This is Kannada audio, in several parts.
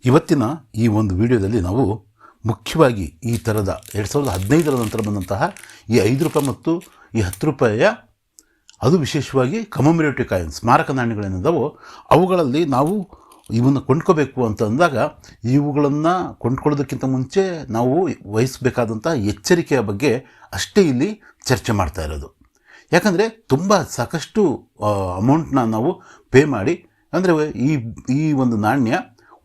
ಇವತ್ತಿನ ಈ ಒಂದು ವಿಡಿಯೋದಲ್ಲಿ ನಾವು ಮುಖ್ಯವಾಗಿ ಈ ಥರದ 2015ರ ನಂತರ ಬಂದಂತಹ ಈ 5 ರೂಪಾಯಿ ಮತ್ತು ಈ 10 ರೂಪಾಯಿಯ ಅದು ವಿಶೇಷವಾಗಿ ಕಮಮರೇಟಿವ್ ಕಾಯಿನ್ ಸ್ಮಾರಕ ನಾಣ್ಯಗಳೇನಿದ್ದಾವೋ ಅವುಗಳಲ್ಲಿ ನಾವು ಇವನ್ನು ಕೊಂಡ್ಕೋಬೇಕು ಅಂತ ಅಂದಾಗ ಇವುಗಳನ್ನು ಕೊಂಡ್ಕೊಳ್ಳೋದಕ್ಕಿಂತ ಮುಂಚೆ ನಾವು ವಹಿಸಬೇಕಾದಂಥ ಎಚ್ಚರಿಕೆಯ ಬಗ್ಗೆ ಅಷ್ಟೇ ಇಲ್ಲಿ ಚರ್ಚೆ ಮಾಡ್ತಾ ಇರೋದು. ಯಾಕಂದರೆ ತುಂಬ ಸಾಕಷ್ಟು ಅಮೌಂಟ್ನ ನಾವು ಪೇ ಮಾಡಿ, ಅಂದರೆ ಈ ಒಂದು ನಾಣ್ಯ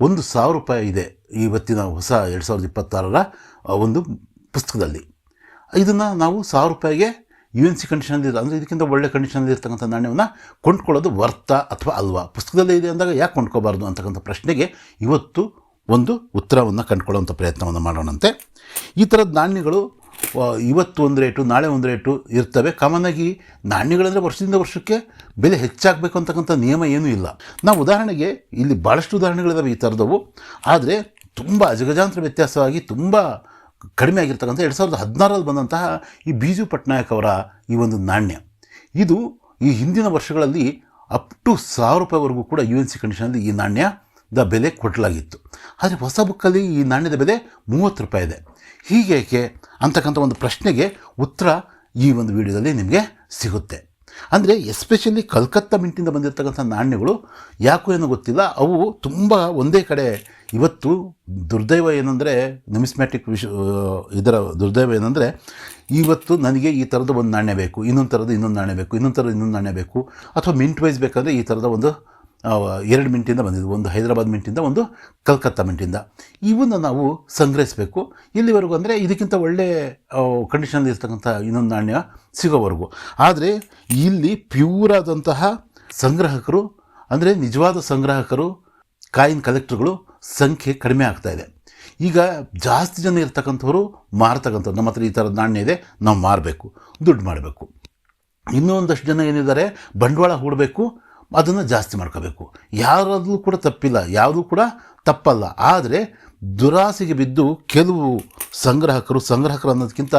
1,000 ರೂಪಾಯಿ ಇದೆ ಇವತ್ತಿನ ಹೊಸ 2026ರ ಒಂದು ಪುಸ್ತಕದಲ್ಲಿ. ಇದನ್ನು ನಾವು 1,000 ರೂಪಾಯಿಗೆ UNC ಕಂಡೀಷನಲ್ಲಿ, ಅಂದರೆ ಇದಕ್ಕಿಂತ ಒಳ್ಳೆ ಕಂಡೀಷನಲ್ಲಿ ಇರ್ತಕ್ಕಂಥ ನಾಣ್ಯವನ್ನು ಕೊಂಡ್ಕೊಳ್ಳೋದು ವರ್ತ ಅಥವಾ ಅಲ್ವಾ, ಪುಸ್ತಕದಲ್ಲೇ ಇದೆ ಅಂದಾಗ ಯಾಕೆ ಕೊಂಡ್ಕೋಬಾರ್ದು ಅಂತಕ್ಕಂಥ ಪ್ರಶ್ನೆಗೆ ಇವತ್ತು ಒಂದು ಉತ್ತರವನ್ನು ಕಂಡುಕೊಳ್ಳುವಂಥ ಪ್ರಯತ್ನವನ್ನು ಮಾಡೋಣಂತೆ. ಈ ಥರದ ನಾಣ್ಯಗಳು ಇವತ್ತು ಒಂದು ರೇಟು, ನಾಳೆ ಒಂದು ರೇಟು ಇರ್ತವೆ. ಕಾಮನ್ನಾಗಿ ನಾಣ್ಯಗಳಂದರೆ ವರ್ಷದಿಂದ ವರ್ಷಕ್ಕೆ ಬೆಲೆ ಹೆಚ್ಚಾಗಬೇಕು ಅಂತಕ್ಕಂಥ ನಿಯಮ ಏನೂ ಇಲ್ಲ. ನಾವು ಉದಾಹರಣೆಗೆ ಇಲ್ಲಿ ಭಾಳಷ್ಟು ಉದಾಹರಣೆಗಳಿದ್ದಾವೆ ಈ ಥರದವು. ಆದರೆ ತುಂಬ ಅಜಗಜಾಂತರ ವ್ಯತ್ಯಾಸವಾಗಿ ತುಂಬ ಕಡಿಮೆ ಆಗಿರ್ತಕ್ಕಂಥ 2016ರಲ್ಲಿ ಬಂದಂತಹ ಈ ಬಿಜು ಪಟ್ನಾಯಕ್ ಅವರ ಈ ಒಂದು ನಾಣ್ಯ, ಇದು ಈ ಹಿಂದಿನ ವರ್ಷಗಳಲ್ಲಿ ಅಪ್ ಟು 1,000 ರೂಪಾಯಿವರೆಗೂ ಕೂಡ UNC ಕಂಡೀಷನಲ್ಲಿ ಈ ನಾಣ್ಯದ ಬೆಲೆ ಕೊಡಲಾಗಿತ್ತು. ಆದರೆ ಹೊಸ ಬುಕ್ಕಲ್ಲಿ ಈ ನಾಣ್ಯದ ಬೆಲೆ 30 ರೂಪಾಯಿ ಇದೆ. ಹೀಗೇಕೆ ಅಂತಕ್ಕಂಥ ಒಂದು ಪ್ರಶ್ನೆಗೆ ಉತ್ತರ ಈ ಒಂದು ವಿಡಿಯೋದಲ್ಲಿ ನಿಮಗೆ ಸಿಗುತ್ತೆ. ಅಂದರೆ ಎಸ್ಪೆಷಲಿ ಕಲ್ಕತ್ತಾ ಮಿಂಟಿಂದ ಬಂದಿರತಕ್ಕಂಥ ನಾಣ್ಯಗಳು ಯಾಕೋ ಏನೋ ಗೊತ್ತಿಲ್ಲ, ಅವು ತುಂಬ ಒಂದೇ ಕಡೆ. ಇವತ್ತು ದುರ್ದೈವ ಏನಂದರೆ, ನ್ಯೂಮಿಸ್ಮ್ಯಾಟಿಕ್ ಇದರ ದುರ್ದೈವ ಏನಂದರೆ, ಇವತ್ತು ನನಗೆ ಈ ಥರದ ಒಂದು ನಾಣ್ಯ ಬೇಕು, ಇನ್ನೊಂದು ಥರದ ಇನ್ನೊಂದು ನಾಣ್ಯ ಬೇಕು, ಇನ್ನೊಂದು ಥರದ ಇನ್ನೊಂದು ನಾಣ್ಯ ಬೇಕು, ಅಥವಾ ಮಿಂಟ್ ವೈಸ್ ಬೇಕಾದರೆ ಈ ಥರದ ಒಂದು 2 ಮಿಂಟಿಂದ ಬಂದಿದ್ದು, ಒಂದು ಹೈದರಾಬಾದ್ ಮಿಂಟಿಂದ, ಒಂದು ಕಲ್ಕತ್ತಾ ಮಿಂಟಿಂದ, ಇವನ್ನು ನಾವು ಸಂಗ್ರಹಿಸಬೇಕು ಇಲ್ಲಿವರೆಗೂ. ಅಂದರೆ ಇದಕ್ಕಿಂತ ಒಳ್ಳೆ ಕಂಡೀಷನಲ್ಲಿ ಇರ್ತಕ್ಕಂಥ ಇನ್ನೊಂದು ನಾಣ್ಯ ಸಿಗೋವರೆಗೂ. ಆದರೆ ಇಲ್ಲಿ ಪ್ಯೂರ್ ಆದಂತಹ ಸಂಗ್ರಾಹಕರು, ಅಂದರೆ ನಿಜವಾದ ಸಂಗ್ರಾಹಕರು, ಕಾಯಿನ್ ಕಲೆಕ್ಟರ್ಗಳು ಸಂಖ್ಯೆ ಕಡಿಮೆ ಆಗ್ತಾಯಿದೆ. ಈಗ ಜಾಸ್ತಿ ಜನ ಇರ್ತಕ್ಕಂಥವ್ರು ಮಾರ್ತಕ್ಕಂಥವ್ರು, ನಮ್ಮ ಹತ್ರ ಈ ಥರದ ನಾಣ್ಯ ಇದೆ, ನಾವು ಮಾರಬೇಕು, ದುಡ್ಡು ಮಾಡಬೇಕು. ಇನ್ನೂ ಒಂದಷ್ಟು ಜನ ಏನಿದ್ದಾರೆ, ಬಂಡವಾಳ ಹೂಡಬೇಕು, ಅದನ್ನು ಜಾಸ್ತಿ ಮಾಡ್ಕೋಬೇಕು. ಯಾರಾದರೂ ಕೂಡ ತಪ್ಪಿಲ್ಲ, ಯಾವುದೂ ಕೂಡ ತಪ್ಪಲ್ಲ. ಆದರೆ ದುರಾಸೆಗೆ ಬಿದ್ದು ಕೆಲವು ಸಂಗ್ರಾಹಕರು ಅನ್ನೋದಕ್ಕಿಂತ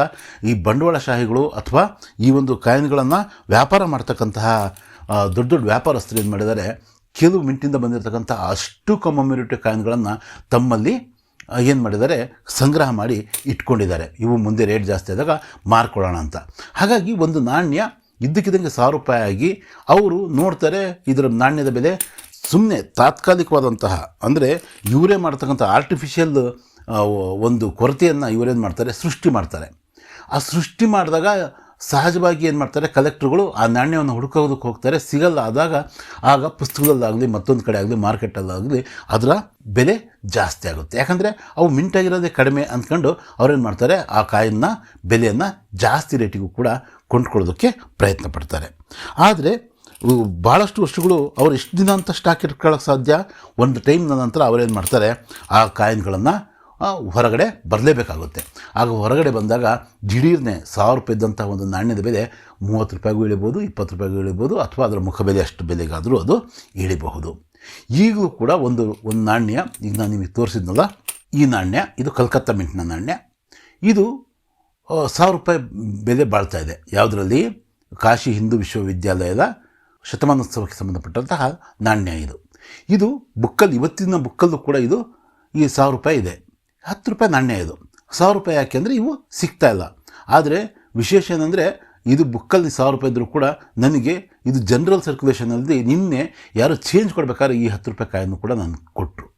ಈ ಬಂಡವಾಳಶಾಹಿಗಳು ಅಥವಾ ಈ ಒಂದು ಕಾಯಿನ್ಗಳನ್ನು ವ್ಯಾಪಾರ ಮಾಡ್ತಕ್ಕಂತಹ ದೊಡ್ಡ ದೊಡ್ಡ ವ್ಯಾಪಾರಸ್ಥರು ಏನು ಮಾಡಿದ್ದಾರೆ, ಕೆಲವು ಮಿಂಟಿಂದ ಬಂದಿರತಕ್ಕಂಥ ಅಷ್ಟು ಕಮಮರೇಟಿವ್ ಕಾಯಿನ್ಗಳನ್ನು ತಮ್ಮಲ್ಲಿ ಏನು ಮಾಡಿದ್ದಾರೆ, ಸಂಗ್ರಹ ಮಾಡಿ ಇಟ್ಕೊಂಡಿದ್ದಾರೆ. ಇವು ಮುಂದೆ ರೇಟ್ ಜಾಸ್ತಿ ಆದಾಗ ಮಾರ್ಕೊಳ್ಳೋಣ ಅಂತ. ಹಾಗಾಗಿ ಒಂದು ನಾಣ್ಯ ಇದ್ದಕ್ಕಿದ್ದಂಗೆ 1,000 ರೂಪಾಯಿ ಆಗಿ ಅವರು ನೋಡ್ತಾರೆ ಇದರ ನಾಣ್ಯದ ಬೆಲೆ ಸುಮ್ಮನೆ ತಾತ್ಕಾಲಿಕವಾದಂತಹ, ಅಂದರೆ ಇವರೇ ಮಾಡ್ತಕ್ಕಂಥ ಆರ್ಟಿಫಿಷಿಯಲ್ ಒಂದು ಕೊರತೆಯನ್ನು ಇವರೇನು ಮಾಡ್ತಾರೆ, ಸೃಷ್ಟಿ ಮಾಡ್ತಾರೆ. ಆ ಸೃಷ್ಟಿ ಮಾಡಿದಾಗ ಸಹಜವಾಗಿ ಏನು ಮಾಡ್ತಾರೆ, ಕಲೆಕ್ಟ್ರುಗಳು ಆ ನಾಣ್ಯವನ್ನು ಹುಡುಕೋದಕ್ಕೆ ಹೋಗ್ತಾರೆ, ಸಿಗಲ್ಲ. ಆಗ ಪುಸ್ತಕದಲ್ಲಾಗಲಿ ಮತ್ತೊಂದು ಕಡೆ ಆಗಲಿ ಮಾರ್ಕೆಟಲ್ಲಾಗಲಿ ಅದರ ಬೆಲೆ ಜಾಸ್ತಿ ಆಗುತ್ತೆ. ಯಾಕಂದರೆ ಅವು ಮಿಂಟಾಗಿರೋದೇ ಕಡಿಮೆ ಅಂದ್ಕೊಂಡು ಅವ್ರೇನು ಮಾಡ್ತಾರೆ, ಆ ಕಾಯಿನ್ನ ಬೆಲೆಯನ್ನು ಜಾಸ್ತಿ ರೇಟಿಗೂ ಕೂಡ ಕೊಂಡ್ಕೊಳ್ಳೋದಕ್ಕೆ ಪ್ರಯತ್ನ ಪಡ್ತಾರೆ. ಆದರೆ ಭಾಳಷ್ಟು ವರ್ಷಗಳು ಅವ್ರು ಎಷ್ಟು ದಿನ ಅಂತ ಸ್ಟಾಕ್ ಇಟ್ಕೊಳ್ಳೋಕ್ಕೆ ಸಾಧ್ಯ, ಒಂದು ಟೈಮ್ನ ನಂತರ ಅವರೇನು ಮಾಡ್ತಾರೆ, ಆ ಕಾಯಿನ್ಗಳನ್ನು ಹೊರಗಡೆ ಬರಲೇಬೇಕಾಗುತ್ತೆ. ಆಗ ಹೊರಗಡೆ ಬಂದಾಗ ದಿಢೀರ್ನೆ 1,000 ರೂಪಾಯಿ ಇದ್ದಂಥ ಒಂದು ನಾಣ್ಯದ ಬೆಲೆ 30 ರೂಪಾಯಿಗೂ ಇಳಿಬೋದು, 20 ರೂಪಾಯಿಗೂ ಇಳಿಬೋದು, ಅಥವಾ ಅದರ ಮುಖಬೆಲೆ ಅಷ್ಟು ಬೆಲೆಗಾದರೂ ಅದು ಇಳಿಬಹುದು. ಈಗಲೂ ಕೂಡ ಒಂದು ನಾಣ್ಯ, ಈಗ ನಾನು ನಿಮಗೆ ತೋರಿಸಿದ್ನಲ್ಲ ಈ ನಾಣ್ಯ, ಇದು ಕಲ್ಕತ್ತಾ ಮಿಂಟ್ನ ನಾಣ್ಯ. ಇದು 1,000 ರೂಪಾಯಿ ಬೆಲೆ ಬಾಳ್ತಾ ಇದೆ. ಯಾವುದರಲ್ಲಿ? ಕಾಶಿ ಹಿಂದೂ ವಿಶ್ವವಿದ್ಯಾಲಯದ ಶತಮಾನೋತ್ಸವಕ್ಕೆ ಸಂಬಂಧಪಟ್ಟಂತಹ ನಾಣ್ಯ ಇದು ಬುಕ್ಕಲ್ಲಿ, ಇವತ್ತಿನ ಬುಕ್ಕಲ್ಲೂ ಕೂಡ ಇದು ಈ 1,000 ರೂಪಾಯಿ ಇದೆ. 10 ರೂಪಾಯಿ ನಾಣ್ಯ ಇದು. 1,000 ರೂಪಾಯಿ ಯಾಕೆ ಅಂದರೆ ಇವು ಸಿಗ್ತಾ ಇಲ್ಲ. ಆದರೆ ವಿಶೇಷ ಏನಂದರೆ, ಇದು ಬುಕ್ಕಲ್ಲಿ 1,000 ರೂಪಾಯಿ ಇದ್ದರೂ ಕೂಡ ನನಗೆ ಇದು ಜನರಲ್ ಸರ್ಕ್ಯುಲೇಷನಲ್ಲಿ ನಿನ್ನೆ ಯಾರು ಚೇಂಜ್ ಕೊಡಬೇಕಾದ್ರೆ ಈ 10 ರೂಪಾಯಿ ಕಾಯನ್ನು ಕೂಡ ನನಗೆ ಕೊಟ್ಟರು.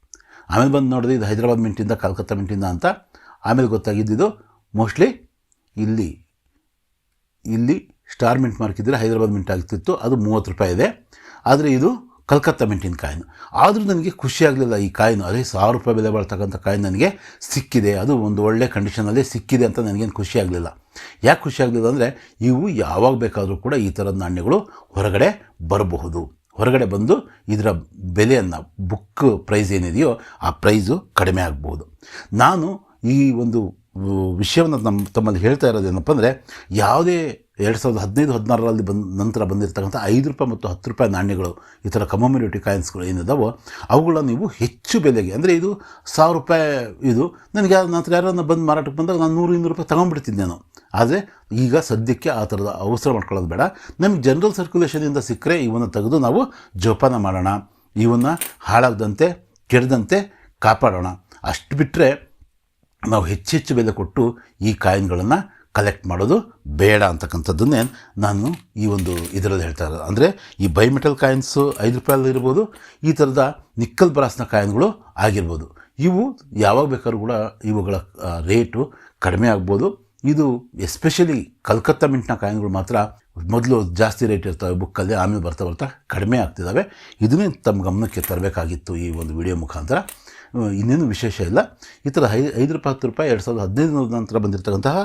ಆಮೇಲೆ ಬಂದು ನೋಡಿದೆ ಇದು ಹೈದರಾಬಾದ್ ಮಿಂಟಿಂದ, ಕಲ್ಕತ್ತಾ ಮಿಂಟಿಂದ ಅಂತ. ಆಮೇಲೆ ಗೊತ್ತಾಗಿದ್ದು ಮೋಸ್ಟ್ಲಿ ಇಲ್ಲಿ ಸ್ಟಾರ್ ಮಿಂಟ್ ಮಾರ್ಕ್ ಇದ್ದರೆ ಹೈದರಾಬಾದ್ ಮಿಂಟ್ ಆಗ್ತಿತ್ತು, ಅದು 30 ರೂಪಾಯಿ ಇದೆ. ಆದರೆ ಇದು ಕಲ್ಕತ್ತಾ ಮಿಂಟಿನ ಕಾಯಿನು. ಆದರೂ ನನಗೆ ಖುಷಿ ಆಗಲಿಲ್ಲ. ಈ ಕಾಯಿನು, ಅದೇ 1,000 ರೂಪಾಯಿ ಬೆಲೆ ಬಾಳ್ತಕ್ಕಂಥ ಕಾಯಿನ್ ನನಗೆ ಸಿಕ್ಕಿದೆ, ಅದು ಒಂದು ಒಳ್ಳೆ ಕಂಡೀಷನಲ್ಲೇ ಸಿಕ್ಕಿದೆ ಅಂತ ನನಗೇನು ಖುಷಿ ಆಗಲಿಲ್ಲ. ಯಾಕೆ ಖುಷಿ ಆಗಲಿಲ್ಲ ಅಂದರೆ, ಇವು ಯಾವಾಗ ಬೇಕಾದರೂ ಕೂಡ ಈ ಥರದ ನಾಣ್ಯಗಳು ಹೊರಗಡೆ ಬರಬಹುದು. ಹೊರಗಡೆ ಬಂದು ಇದರ ಬೆಲೆಯನ್ನು, ಬುಕ್ ಪ್ರೈಸ್ ಏನಿದೆಯೋ ಆ ಪ್ರೈಸು ಕಡಿಮೆ ಆಗ್ಬೋದು. ನಾನು ಈ ಒಂದು ವಿಷಯವನ್ನು ತಮ್ಮಲ್ಲಿ ಹೇಳ್ತಾ ಇರೋದೇನಪ್ಪ ಅಂದರೆ, ಯಾವುದೇ 2015-16ರಲ್ಲಿ ನಂತರ ಬಂದಿರತಕ್ಕಂಥ 5 ರೂಪಾಯಿ ಮತ್ತು 10 ರೂಪಾಯಿ ನಾಣ್ಯಗಳು, ಈ ಥರ ಕಮಮರೇಟಿವ್ ಕಾಯಿನ್ಸ್ಗಳು ಏನಿದಾವೋ ಅವುಗಳನ್ನ ನೀವು ಹೆಚ್ಚು ಬೆಲೆಗೆ, ಅಂದರೆ ಇದು 1,000 ರೂಪಾಯಿ ಇದು, ನನಗೆ ನಂತರ ಯಾರನ್ನ ಬಂದು ಮಾರಾಟಕ್ಕೆ ಬಂದಾಗ ನಾನು 100-200 ರೂಪಾಯಿ ತೊಗೊಂಡ್ಬಿಡ್ತಿದ್ದೆ ನಾನು. ಆದರೆ ಈಗ ಸದ್ಯಕ್ಕೆ ಆ ಥರದ ಅವಸರ ಮಾಡ್ಕೊಳ್ಳೋದು ಬೇಡ. ನಮಗೆ ಜನರಲ್ ಸರ್ಕ್ಯುಲೇಷನಿಂದ ಸಿಕ್ಕರೆ ಇವನ್ನು ತೆಗೆದು ನಾವು ಜೋಪಾನ ಮಾಡೋಣ. ಇವನ್ನು ಹಾಳಾಗದಂತೆ ಕೆಡದಂತೆ ಕಾಪಾಡೋಣ. ಅಷ್ಟು ಬಿಟ್ಟರೆ ನಾವು ಹೆಚ್ಚೆಚ್ಚು ಬೆಲೆ ಕೊಟ್ಟು ಈ ಕಾಯಿನ್ಗಳನ್ನು ಕಲೆಕ್ಟ್ ಮಾಡೋದು ಬೇಡ ಅಂತಕ್ಕಂಥದ್ದನ್ನೇ ನಾನು ಈ ಒಂದು ಇದರಲ್ಲಿ ಹೇಳ್ತಾ ಇರೋದು. ಅಂದರೆ ಈ ಬೈಮೆಟಲ್ ಕಾಯಿನ್ಸು 5 ರೂಪಾಯಲ್ಲಿ ಇರ್ಬೋದು, ಈ ಥರದ ನಿಕ್ಕಲ್ ಬ್ರಾಸ್ನ ಕಾಯಿನ್ಗಳು ಆಗಿರ್ಬೋದು. ಇವು ಯಾವಾಗ ಬೇಕಾದ್ರೂ ಕೂಡ ಇವುಗಳ ರೇಟು ಕಡಿಮೆ ಆಗ್ಬೋದು. ಇದು ಎಸ್ಪೆಷಲಿ ಕಲ್ಕತ್ತಾ ಮಿಂಟ್ನ ಕಾಯಿನ್ಗಳು ಮಾತ್ರ ಮೊದಲು ಜಾಸ್ತಿ ರೇಟ್ ಇರ್ತವೆ ಬುಕ್ಕಲ್ಲಿ, ಆಮೇಲೆ ಬರ್ತಾ ಬರ್ತಾ ಕಡಿಮೆ ಆಗ್ತಿದ್ದಾವೆ. ಇದನ್ನೇ ತಮ್ಮ ಗಮನಕ್ಕೆ ತರಬೇಕಾಗಿತ್ತು ಈ ಒಂದು ವಿಡಿಯೋ ಮುಖಾಂತರ. ಇನ್ನೇನು ವಿಶೇಷ ಇಲ್ಲ. ಈ ಥರ 5 ರೂಪಾಯಿ 10 ರೂಪಾಯಿ 2015 ನಂತರ ಬಂದಿರತಕ್ಕಂತಹ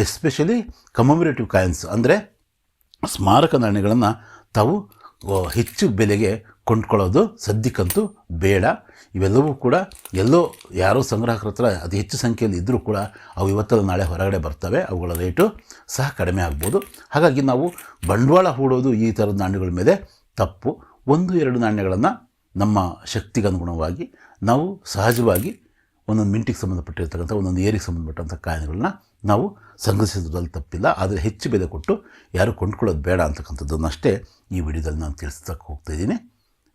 ಎಸ್ಪೆಷಲಿ ಕಮಮರೇಟಿವ್ ಕಾಯಿನ್ಸ್ ಅಂದರೆ ಸ್ಮಾರಕ ನಾಣ್ಯಗಳನ್ನು ತಾವು ಹೆಚ್ಚು ಬೆಲೆಗೆ ಕೊಂಡ್ಕೊಳ್ಳೋದು ಸದ್ಯಕ್ಕಂತೂ ಬೇಡ. ಇವೆಲ್ಲವೂ ಕೂಡ ಯಾರೋ ಸಂಗ್ರಾಹಕರ ಹತ್ರ ಅತಿ ಹೆಚ್ಚು ಸಂಖ್ಯೆಯಲ್ಲಿ ಇದ್ದರೂ ಕೂಡ ಅವು ಇವತ್ತಲ್ಲ ನಾಳೆ ಹೊರಗಡೆ ಬರ್ತವೆ, ಅವುಗಳ ರೇಟು ಸಹ ಕಡಿಮೆ ಆಗ್ಬೋದು. ಹಾಗಾಗಿ ನಾವು ಬಂಡವಾಳ ಹೂಡೋದು ಈ ಥರದ ನಾಣ್ಯಗಳ ಮೇಲೆ ತಪ್ಪು. 1-2 ನಾಣ್ಯಗಳನ್ನು ನಮ್ಮ ಶಕ್ತಿಗನುಗುಣವಾಗಿ ನಾವು ಸಹಜವಾಗಿ ಒಂದೊಂದು ಮಿಂಟಿಗೆ ಸಂಬಂಧಪಟ್ಟಿರ್ತಕ್ಕಂಥ ಒಂದೊಂದು ಏರಿಗೆ ಸಂಬಂಧಪಟ್ಟಂಥ ಕಾಯಿನ್ಗಳನ್ನ ನಾವು ಸಂಗ್ರಹಿಸೋದ್ರಲ್ಲಿ ತಪ್ಪಿಲ್ಲ. ಆದರೆ ಹೆಚ್ಚು ಬೆಲೆ ಕೊಟ್ಟು ಯಾರು ಕೊಂಡ್ಕೊಳ್ಳೋದು ಬೇಡ ಅಂತಕ್ಕಂಥದ್ದನ್ನಷ್ಟೇ ಈ ವಿಡಿಯೋದಲ್ಲಿ ನಾನು ತಿಳಿಸೋಕ್ಕೆ ಹೋಗ್ತಾಯಿದ್ದೀನಿ.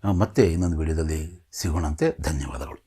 ಮತ್ತೆ ಇನ್ನೊಂದು ವಿಡಿಯೋದಲ್ಲಿ ಸಿಗೋಣಂತೆ. ಧನ್ಯವಾದಗಳು.